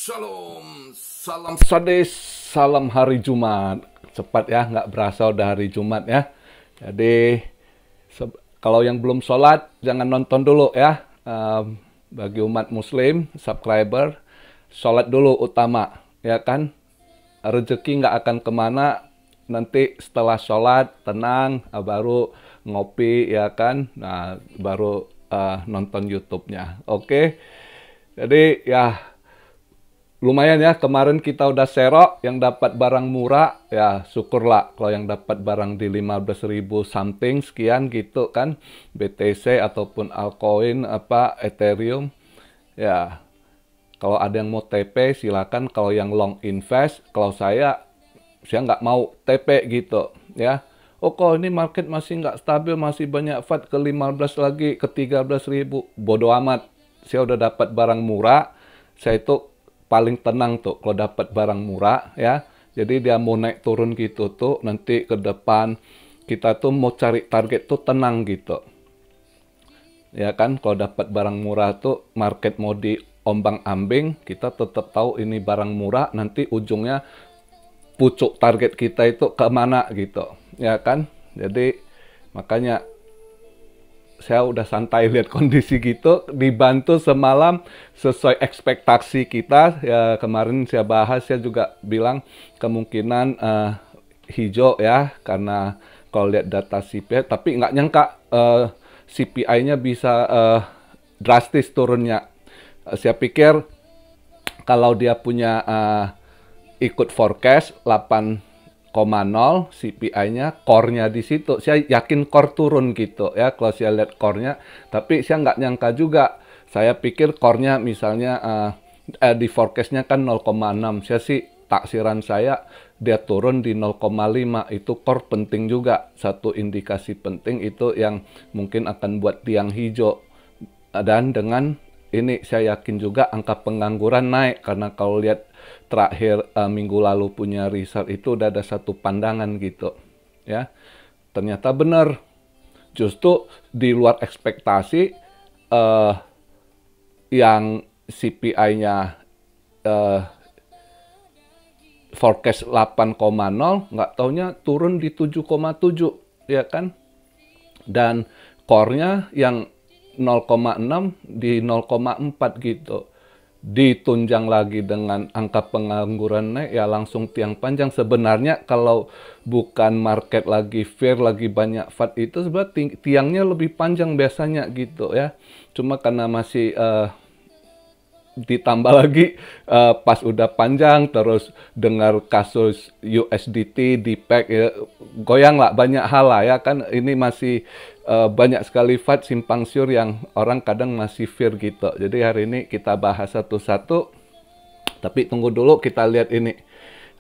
Shalom, salam sadis, salam hari Jumat. Cepat ya, nggak berasa udah hari Jumat ya. Jadi, kalau yang belum sholat, jangan nonton dulu ya. Bagi umat muslim, subscriber, sholat dulu utama, ya kan? Rezeki nggak akan kemana, nanti setelah sholat, tenang, baru ngopi, ya kan? Nah, baru nonton YouTube-nya. Oke? Jadi, ya... lumayan ya, kemarin kita udah serok yang dapat barang murah, ya syukurlah kalau yang dapat barang di 15.000 something sekian gitu kan, BTC ataupun altcoin Ethereum. Ya, kalau ada yang mau TP silakan, kalau yang long invest, kalau saya nggak mau TP gitu ya. Oh kok ini market masih nggak stabil, masih banyak FUD ke 15 lagi, ke 13.000, bodoh amat. Saya udah dapat barang murah, saya itu paling tenang tuh kalau dapat barang murah ya. Jadi dia mau naik turun gitu tuh, nanti ke depan kita tuh mau cari target tuh tenang gitu. Ya kan, kalau dapat barang murah tuh market mau diombang-ambing, kita tetap tahu ini barang murah, nanti ujungnya pucuk target kita itu kemana gitu. Ya kan, jadi makanya saya udah santai lihat kondisi gitu, dibantu semalam sesuai ekspektasi kita. Ya kemarin saya bahas, saya juga bilang kemungkinan hijau ya, karena kalau lihat data CPI, tapi nggak nyangka CPI-nya bisa drastis turunnya. Saya pikir kalau dia punya ikut forecast 8,0 CPI-nya, core-nya di situ. Saya yakin core turun gitu ya kalau saya lihat core-nya. Tapi saya nggak nyangka juga. Saya pikir core-nya misalnya di forecast-nya kan 0,6. Saya sih taksiran saya dia turun di 0,5. Itu core penting juga. Satu indikasi penting itu yang mungkin akan buat tiang hijau. Dan dengan ini saya yakin juga angka pengangguran naik, karena kalau lihat terakhir minggu lalu punya riset itu udah ada satu pandangan gitu ya, ternyata benar, justru di luar ekspektasi. Yang CPI-nya forecast 8,0, nggak taunya turun di 7,7 ya kan, dan core-nya yang 0,6 di 0,4 gitu. Ditunjang lagi dengan angka pengangguran naik, ya langsung tiang panjang. Sebenarnya kalau bukan market lagi fair, lagi banyak FUD itu sebenarnya tiangnya lebih panjang biasanya gitu ya. Cuma karena masih ditambah lagi pas udah panjang, terus dengar kasus USDT di pack ya, goyang lah banyak hal lah ya kan. Ini masih banyak sekali FUD simpang siur yang orang kadang masih fear gitu. Jadi hari ini kita bahas satu-satu, tapi tunggu dulu kita lihat ini.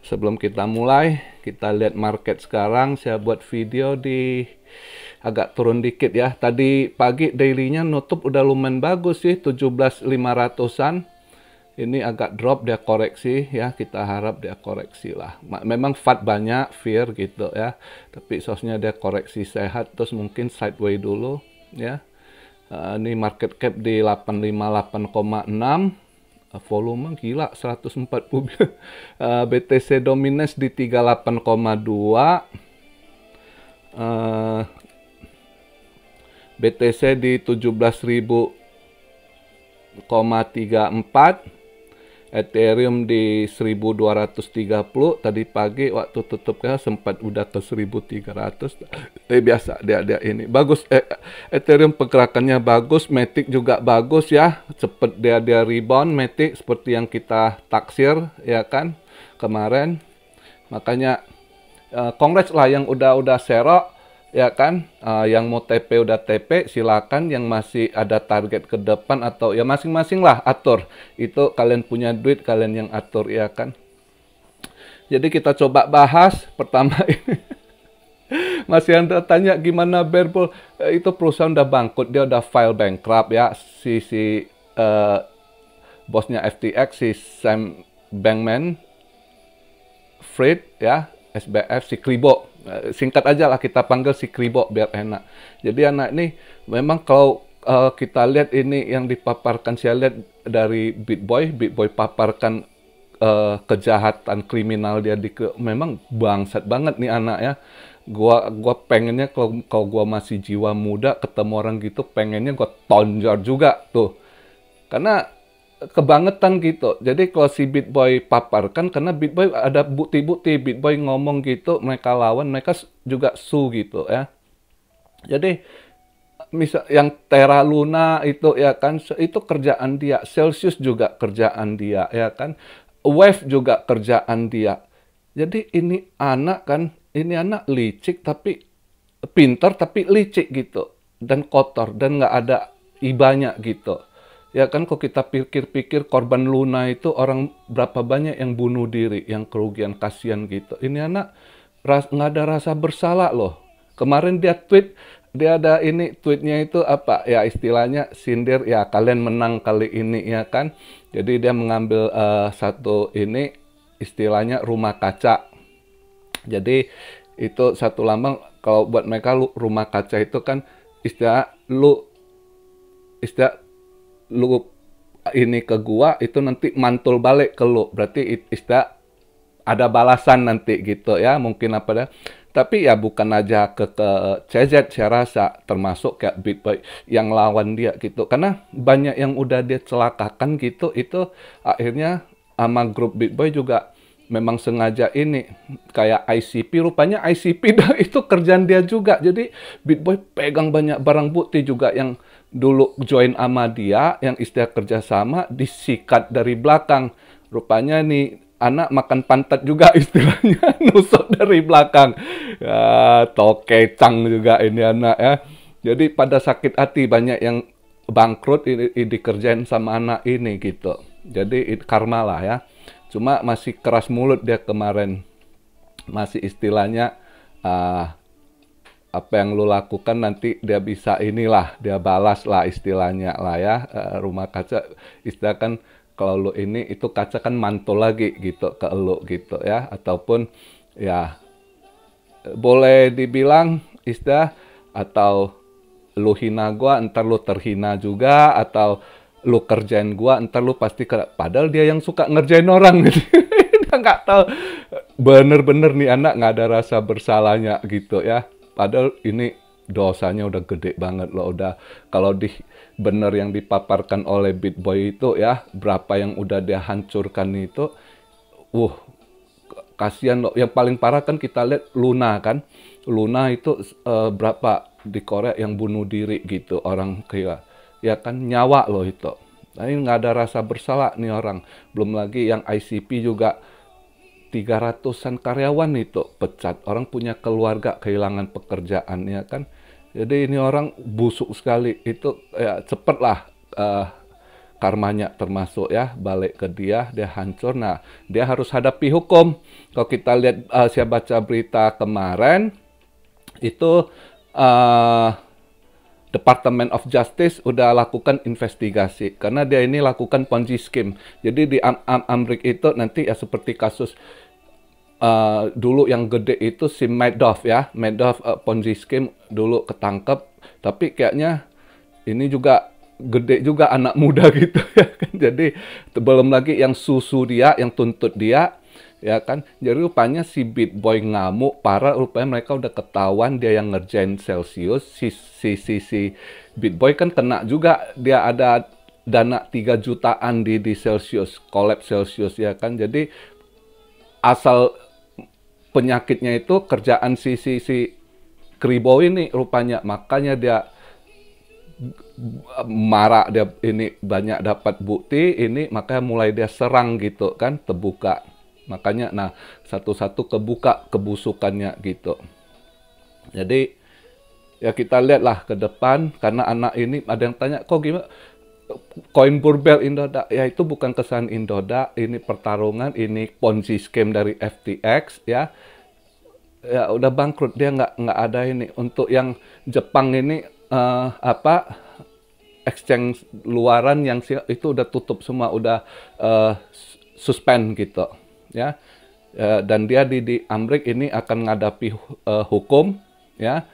Sebelum kita mulai, kita lihat market sekarang. Saya buat video di agak turun dikit ya. Tadi pagi daily-nya nutup udah lumayan bagus sih, 17.500-an. Ini agak drop, dia koreksi ya. Kita harap dia koreksi lah. Memang FUD banyak, fear gitu ya. Tapi sosnya dia koreksi sehat, terus mungkin sideways dulu ya. Ini market cap di 858,6. Volume gila 140. BTC dominance di 38,2. BTC di 17.000,34. Ethereum di 1230. Tadi pagi waktu tutupnya sempat udah ke 1300. Biasa dia ini bagus. Ethereum pergerakannya bagus, Matic juga bagus ya. Cepet dia rebound Matic seperti yang kita taksir ya kan kemarin. Makanya congrats lah yang udah serok ya kan. Yang mau TP udah TP, silakan. Yang masih ada target ke depan atau ya masing-masing lah atur. Itu kalian punya duit, kalian yang atur ya kan. Jadi kita coba bahas pertama ini. Masih Anda tanya gimana bear bull? Itu perusahaan udah bangkrut, dia udah file bankrupt ya. Si bosnya FTX, si Sam Bankman-Fried ya, SBF, si Kribo. Singkat aja lah kita panggil si Kribo biar enak. Jadi anak ini memang kalau kita lihat ini yang dipaparkan, saya lihat dari BitBoy paparkan kejahatan kriminal dia memang bangsat banget nih anak ya. Gua pengennya kalau gua masih jiwa muda ketemu orang gitu, pengennya gua tonjor juga tuh. Karena kebangetan gitu. Jadi kalau si Beat Boy paparkan, karena Beat Boy ada bukti-bukti, Beat Boy ngomong gitu, mereka lawan, mereka juga sue gitu ya. Jadi misal yang Terra Luna itu ya kan, itu kerjaan dia. Celsius juga kerjaan dia ya kan. Wave juga kerjaan dia. Jadi ini anak licik tapi pintar tapi licik gitu, dan kotor dan nggak ada ibanya gitu. Ya kan, kalau kita pikir-pikir korban Luna itu orang berapa banyak yang bunuh diri, yang kerugian, kasihan gitu. Ini anak nggak ada rasa bersalah loh. Kemarin dia tweet, dia ada ini tweetnya itu apa ya, istilahnya sindir ya, kalian menang kali ini ya kan. Jadi dia mengambil satu ini istilahnya rumah kaca. Jadi itu satu lambang, kalau buat mereka rumah kaca itu kan istilah lu ini ke gua itu nanti mantul balik ke lu. Berarti istilah ada balasan nanti gitu ya, mungkin apa dah. Tapi ya bukan aja ke CZ, saya rasa termasuk kayak Beat Boy yang lawan dia gitu. Karena banyak yang udah dia celakakan gitu, itu akhirnya sama grup Beat Boy juga memang sengaja ini kayak ICP, rupanya ICP dah itu kerjaan dia juga. Jadi Beat Boy pegang banyak barang bukti juga yang dulu join sama dia, yang istilah kerjasama, disikat dari belakang. Rupanya nih anak makan pantat juga istilahnya, nusuk dari belakang. Ya, tokecang juga ini anak ya. Jadi pada sakit hati banyak yang bangkrut ini dikerjain sama anak ini gitu. Jadi karma lah ya. Cuma masih keras mulut dia kemarin. Masih istilahnya apa yang lu lakukan nanti dia bisa inilah, dia balas lah istilahnya lah ya. Rumah kaca istilah kan, kalau lu ini itu kaca kan mantul lagi gitu ke lu gitu ya. Ataupun ya boleh dibilang istilah, atau lu hina gua ntar lu terhina juga, atau lu kerjain gua ntar lu pasti padahal dia yang suka ngerjain orang gitu. Dia nggak tahu bener-bener nih anak nggak ada rasa bersalahnya gitu ya. Padahal ini dosanya udah gede banget loh. Udah kalau bener yang dipaparkan oleh Beat Boy itu ya, berapa yang udah dia hancurkan itu. Kasihan loh. Yang paling parah kan kita lihat Luna kan. Luna itu berapa di Korea yang bunuh diri gitu, orang kayak ya kan, nyawa loh itu. Nah, ini nggak ada rasa bersalah nih orang. Belum lagi yang ICP juga 300-an karyawan itu pecat. Orang punya keluarga, kehilangan pekerjaan ya kan. Jadi ini orang busuk sekali. Itu ya cepet lah karmanya termasuk ya, balik ke dia hancur. Nah, dia harus hadapi hukum. Kalau kita lihat, saya baca berita kemarin, itu Department of Justice udah lakukan investigasi karena dia ini lakukan Ponzi scheme. Jadi di Amerika itu nanti ya seperti kasus dulu yang gede itu si Madoff ya, Madoff Ponzi scheme dulu ketangkep, tapi kayaknya ini juga gede juga anak muda gitu ya kan. Jadi belum lagi yang susu dia, yang tuntut dia ya kan. Jadi rupanya si Beat Boy ngamuk parah, rupanya mereka udah ketahuan dia yang ngerjain Celsius. Si Beat Boy kan kena juga, dia ada dana 3 jutaan di Celsius, collab Celsius ya kan. Jadi asal penyakitnya itu kerjaan si Kribo ini rupanya, makanya dia marah, dia ini banyak dapat bukti ini, makanya mulai dia serang gitu kan, terbuka. Makanya nah satu-satu kebuka kebusukannya gitu. Jadi ya kita lihatlah ke depan, karena anak ini ada yang tanya kok gimana koin Barbell Indodax, ya itu bukan kesalahan Indodax, ini pertarungan, ini Ponzi scheme dari FTX ya. Ya udah bangkrut, dia nggak ada ini. Untuk yang Jepang ini exchange luaran yang itu udah tutup semua, udah suspend gitu ya. Dan dia di Amerika ini akan menghadapi hukum ya.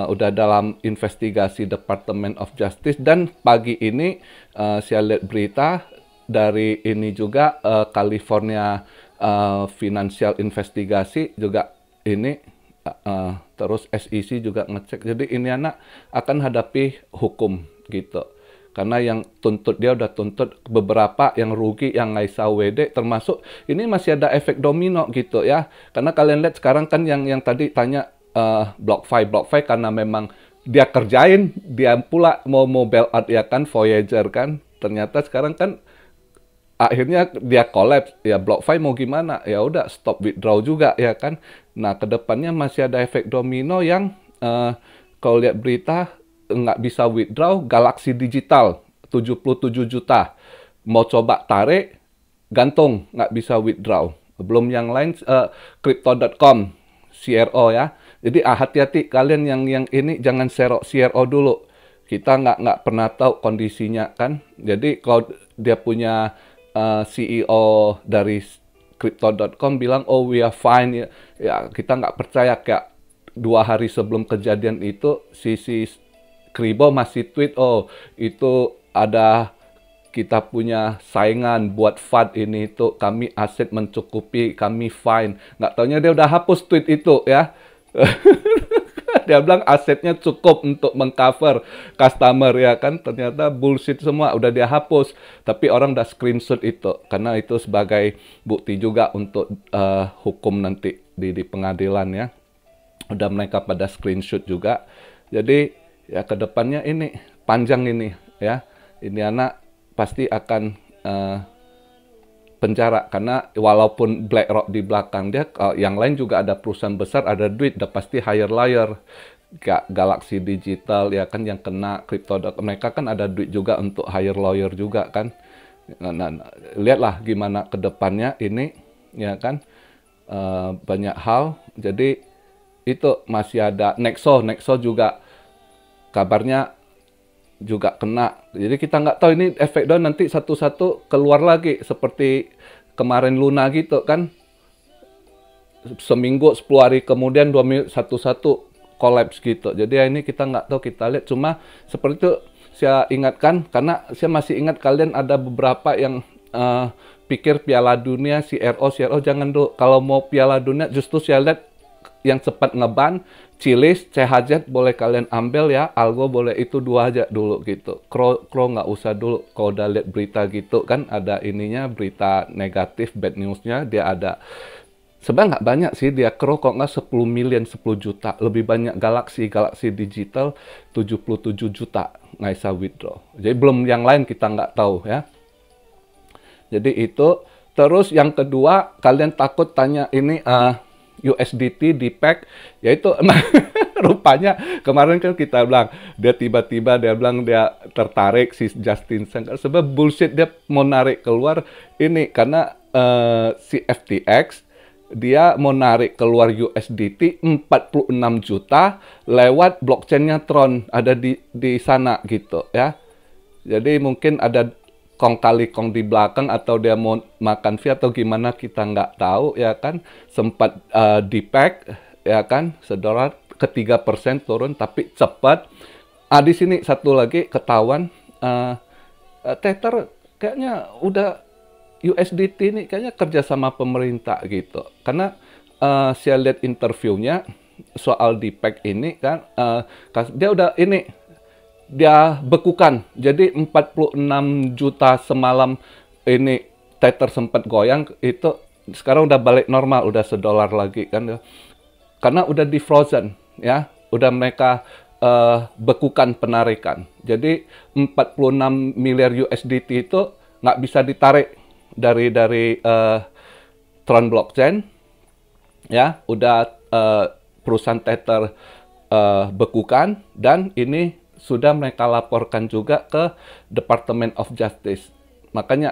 Udah dalam investigasi Department of Justice, dan pagi ini saya lihat berita dari ini juga California Financial Investigasi juga ini terus SEC juga ngecek. Jadi ini anak akan hadapi hukum gitu. Karena yang tuntut dia udah tuntut beberapa yang rugi yang Ngaisa WD termasuk ini masih ada efek domino gitu ya. Karena kalian lihat sekarang kan yang tadi tanya BlockFi karena memang dia kerjain, dia pula mau bailout ya kan Voyager kan. Ternyata sekarang kan akhirnya dia collapse. Ya BlockFi mau gimana? Ya udah stop withdraw juga ya kan. Nah, kedepannya masih ada efek domino yang kalau lihat berita nggak bisa withdraw. Galaxy Digital 77 juta mau coba tarik gantung nggak bisa withdraw. Belum yang lain crypto.com CRO ya. Jadi hati-hati kalian yang ini jangan CRO dulu. Kita nggak pernah tahu kondisinya kan. Jadi kalau dia punya CEO dari crypto.com bilang oh we are fine ya kita nggak percaya. Kayak 2 hari sebelum kejadian itu si Kribo masih tweet, oh itu ada kita punya saingan buat FUD ini itu, kami aset mencukupi, kami fine. Nggak taunya dia udah hapus tweet itu ya. Dia bilang asetnya cukup untuk mengcover customer ya kan. Ternyata bullshit semua, udah dia hapus. Tapi orang udah screenshot itu. Karena itu sebagai bukti juga untuk hukum nanti di pengadilan ya. Udah mereka pada screenshot juga. Jadi ya kedepannya ini panjang ini ya. Ini anak pasti akan penjara karena walaupun BlackRock di belakang dia, yang lain juga ada perusahaan besar, ada duit, udah pasti hire lawyer. Galaxy Digital ya kan yang kena crypto, mereka kan ada duit juga untuk hire lawyer juga kan. Nah, lihatlah gimana kedepannya ini ya kan, banyak hal. Jadi itu masih ada Nexo juga kabarnya juga kena. Jadi kita nggak tahu ini efek down nanti satu-satu keluar lagi seperti kemarin Luna gitu kan. Seminggu 10 hari kemudian 2 minggu satu-satu collapse gitu. Jadi ya ini kita nggak tahu, kita lihat. Cuma seperti itu saya ingatkan karena saya masih ingat kalian ada beberapa yang pikir Piala Dunia CRO jangan dulu. Kalau mau Piala Dunia justru saya lihat yang cepat ngeban, Chiliz, CHZ boleh kalian ambil ya, Algo boleh, itu 2 aja dulu gitu. Crow nggak usah dulu. Kalau udah lihat berita gitu kan ada ininya, berita negatif, bad newsnya, dia ada. Sebenarnya nggak banyak sih dia Crow, kok nggak 10 million, 10 juta. Lebih banyak Galaxy Digital 77 juta Ngaisa withdraw. Jadi belum yang lain kita nggak tahu ya. Jadi itu. Terus yang kedua, kalian takut tanya ini USDT di pack, yaitu rupanya kemarin kan kita bilang dia tiba-tiba dia bilang dia tertarik si Justin Sun, sebab bullshit dia mau narik keluar ini karena si FTX dia mau narik keluar USDT 46 juta lewat blockchain-nya Tron, ada di sana gitu ya. Jadi mungkin ada kong kali kong di belakang atau dia mau makan fee atau gimana kita nggak tahu ya kan. Sempat di pack ya kan, $1 ke 3% turun tapi cepat. Di sini satu lagi ketahuan Tether kayaknya udah USDT ini kayaknya kerja sama pemerintah gitu. Karena saya lihat interviewnya soal di pack ini kan, dia udah ini dia bekukan. Jadi 46 juta semalam ini Tether sempat goyang, itu sekarang udah balik normal, udah $1 lagi kan. Karena udah di frozen ya, udah mereka bekukan penarikan. Jadi 46 miliar USDT itu nggak bisa ditarik dari Tron blockchain ya, udah perusahaan Tether bekukan, dan ini sudah mereka laporkan juga ke Department of Justice. Makanya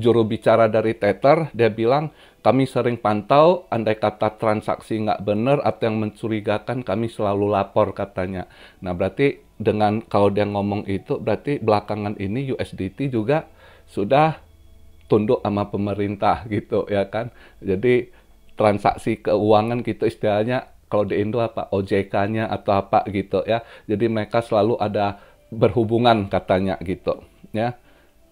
juru bicara dari Tether, dia bilang, kami sering pantau, andai kata transaksi nggak benar atau yang mencurigakan, kami selalu lapor katanya. Nah, berarti dengan kalau dia ngomong itu, berarti belakangan ini USDT juga sudah tunduk sama pemerintah gitu ya kan. Jadi transaksi keuangan gitu istilahnya, kalau di Indo apa, OJK-nya atau apa gitu ya. Jadi mereka selalu ada berhubungan katanya gitu ya.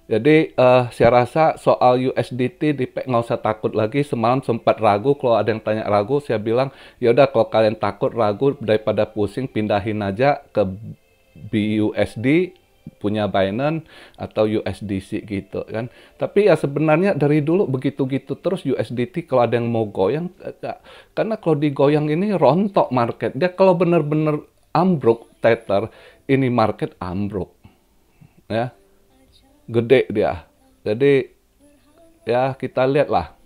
Jadi saya rasa soal USDT nggak usah takut lagi. Semalam sempat ragu, kalau ada yang tanya ragu, saya bilang ya udah kalau kalian takut ragu daripada pusing, pindahin aja ke BUSD punya Binance atau USDC gitu kan. Tapi ya sebenarnya dari dulu begitu-gitu terus USDT kalau ada yang mau goyang, karena kalau digoyang ini rontok market. Dia kalau benar-benar ambruk Tether, ini market ambruk ya, gede dia. Jadi ya kita lihatlah.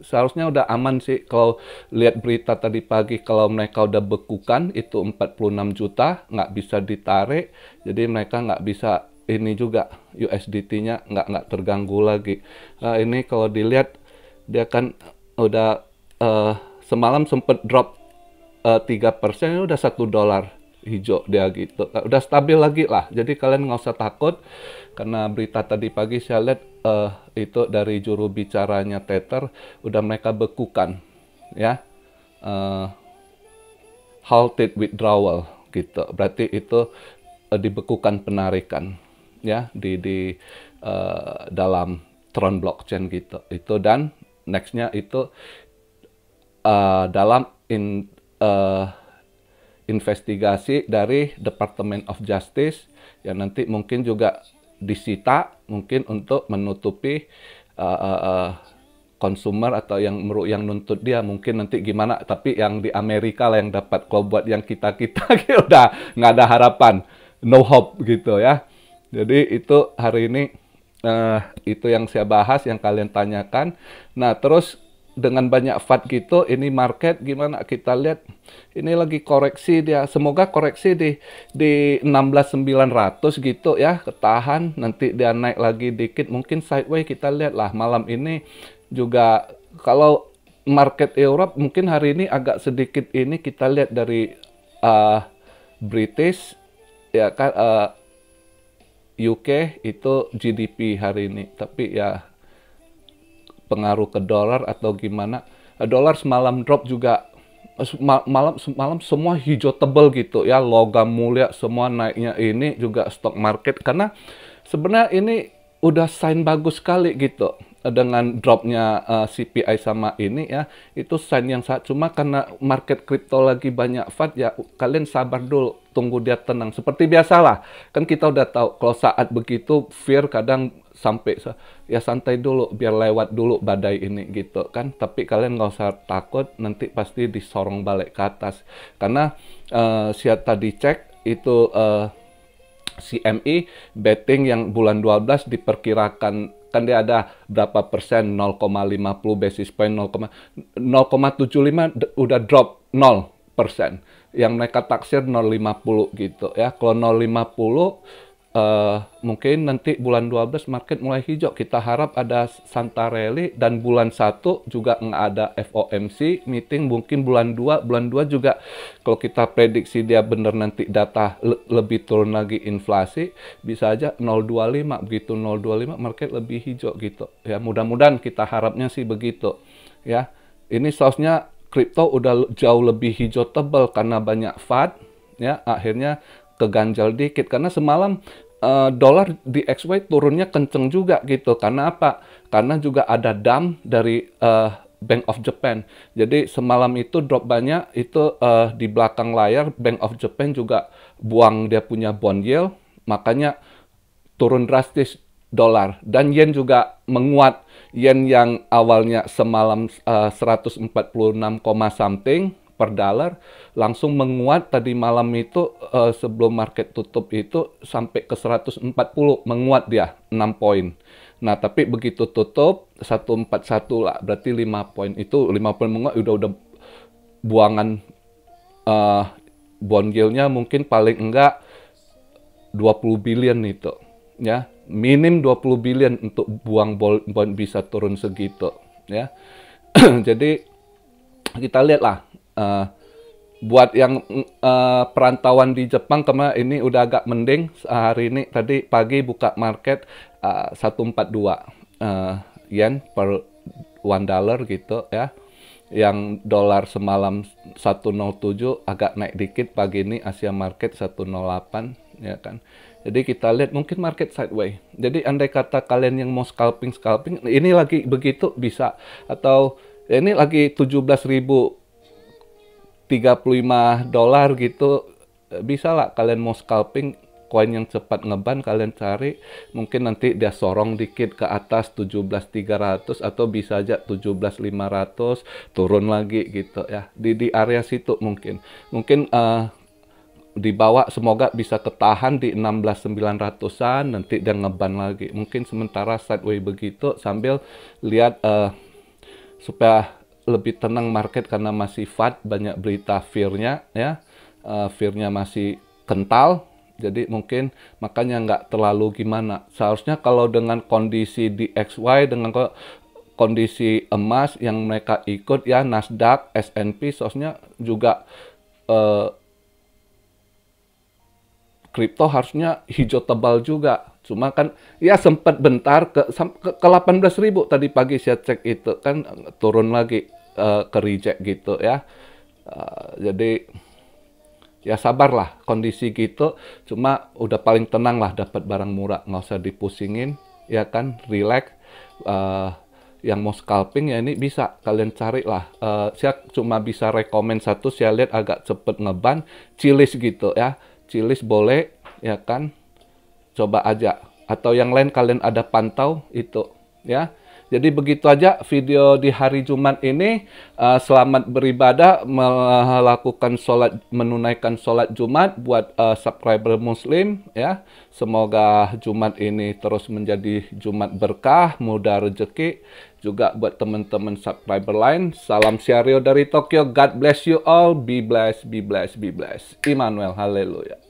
Seharusnya udah aman sih kalau lihat berita tadi pagi, kalau mereka udah bekukan itu 46 juta nggak bisa ditarik, jadi mereka nggak bisa ini juga USDT-nya nggak terganggu lagi. Ini kalau dilihat dia kan udah semalam sempat drop 3%, udah $1 hijau dia gitu, udah stabil lagi lah. Jadi kalian nggak usah takut, karena berita tadi pagi saya lihat itu dari juru bicaranya Tether udah mereka bekukan ya, halted withdrawal gitu, berarti itu dibekukan penarikan ya di dalam Tron blockchain gitu itu. Dan nextnya itu dalam investigasi dari Department of Justice yang nanti mungkin juga disita mungkin untuk menutupi konsumer atau yang nuntut dia, mungkin nanti gimana. Tapi yang di Amerika lah yang dapat, kalau buat yang kita udah nggak ada harapan, no hope gitu ya. Jadi itu hari ini itu yang saya bahas, yang kalian tanyakan. Nah terus dengan banyak FUD gitu, ini market gimana kita lihat, ini lagi koreksi dia. Semoga koreksi di 16.900 gitu ya, ketahan. Nanti dia naik lagi dikit, mungkin sideways. Kita lihat lah malam ini juga. Kalau market Europe mungkin hari ini agak sedikit ini, kita lihat dari British ya kan, UK itu GDP hari ini, tapi ya pengaruh ke dolar atau gimana. Dolar semalam drop juga, malam semua hijau tebal gitu ya, logam mulia semua naiknya. Ini juga stock market, karena sebenarnya ini udah sign bagus sekali gitu dengan dropnya CPI sama ini ya, itu sign yang saat. Cuma karena market kripto lagi banyak FUD ya, kalian sabar dulu, tunggu dia tenang. Seperti biasalah, kan kita udah tahu kalau saat begitu fear kadang sampai ya santai dulu biar lewat dulu badai ini gitu kan. Tapi kalian nggak usah takut, nanti pasti disorong balik ke atas. Karena saya tadi cek itu CME betting yang bulan 12 diperkirakan, kan dia ada berapa persen, 0,50 basis point, 0,75 udah drop 0%. Yang mereka taksir 0,50 gitu ya. Kalau 0,50 mungkin nanti bulan 12 market mulai hijau. Kita harap ada Santa Rally, dan bulan 1 juga nggak ada FOMC meeting. Mungkin bulan 2 juga kalau kita prediksi dia benar nanti data lebih turun lagi inflasi, bisa aja 0,25. Begitu 0,25 market lebih hijau gitu ya. Mudah-mudahan, kita harapnya sih begitu ya. Ini sausnya kripto udah jauh lebih hijau tebal karena banyak FUD ya, akhirnya keganjal dikit. Karena semalam dolar di XY turunnya kenceng juga gitu. Karena apa? Karena juga ada dump dari Bank of Japan. Jadi semalam itu drop banyak. Itu di belakang layar Bank of Japan juga buang dia punya bond yield, makanya turun drastis dolar. Dan yen juga menguat. Yen yang awalnya semalam 146, something per dolar, langsung menguat tadi malam itu sebelum market tutup itu sampai ke 140, menguat dia 6 poin. Nah, tapi begitu tutup 141 lah, berarti 5 poin. Itu 5 poin menguat, udah buangan bond yield-nya mungkin paling enggak 20 billion itu. Ya, minim 20 billion untuk buang bond bisa turun segitu ya. Jadi kita lihatlah. Buat yang perantauan di Jepang kemarin ini udah agak mending. Hari ini tadi pagi buka market 142 yen per $1 gitu ya. Yang dolar semalam 107 agak naik dikit, pagi ini Asia market 108 ya kan. Jadi kita lihat mungkin market sideways. Jadi andai kata kalian yang mau scalping, ini lagi begitu bisa. Atau ini lagi 17.035 dolar gitu, bisa lah kalian mau scalping koin yang cepat ngeban, kalian cari, mungkin nanti dia sorong dikit ke atas 17.300 atau bisa aja 17.500 turun lagi gitu ya, di area situ mungkin di bawah semoga bisa ketahan di 16.900-an, nanti dia ngeban lagi, mungkin sementara sideways begitu sambil lihat supaya lebih tenang market karena masih FUD, banyak berita fear-nya ya, fear-nya masih kental. Jadi mungkin makanya nggak terlalu gimana. Seharusnya kalau dengan kondisi di XY, dengan kondisi emas yang mereka ikut ya, Nasdaq, S&P, seharusnya juga kripto harusnya hijau tebal juga. Cuma kan ya sempat bentar ke 18.000 tadi pagi saya cek itu kan turun lagi ke reject gitu ya. Jadi ya sabarlah kondisi gitu, cuma udah paling tenang lah dapat barang murah, nggak usah dipusingin ya kan, relax. Yang mau scalping ya ini bisa kalian cari lah, saya cuma bisa rekomen satu, saya lihat agak cepet ngeban, Chiliz gitu ya, Chiliz boleh ya kan, coba aja, atau yang lain kalian ada pantau itu ya. Jadi begitu aja video di hari Jumat ini. Selamat beribadah, melakukan sholat, menunaikan sholat Jumat buat subscriber Muslim ya. Semoga Jumat ini terus menjadi Jumat berkah, mudah rezeki. Juga buat teman-teman subscriber lain. Salam Syario dari Tokyo. God bless you all. Be blessed, be blessed, be blessed. Immanuel, haleluya.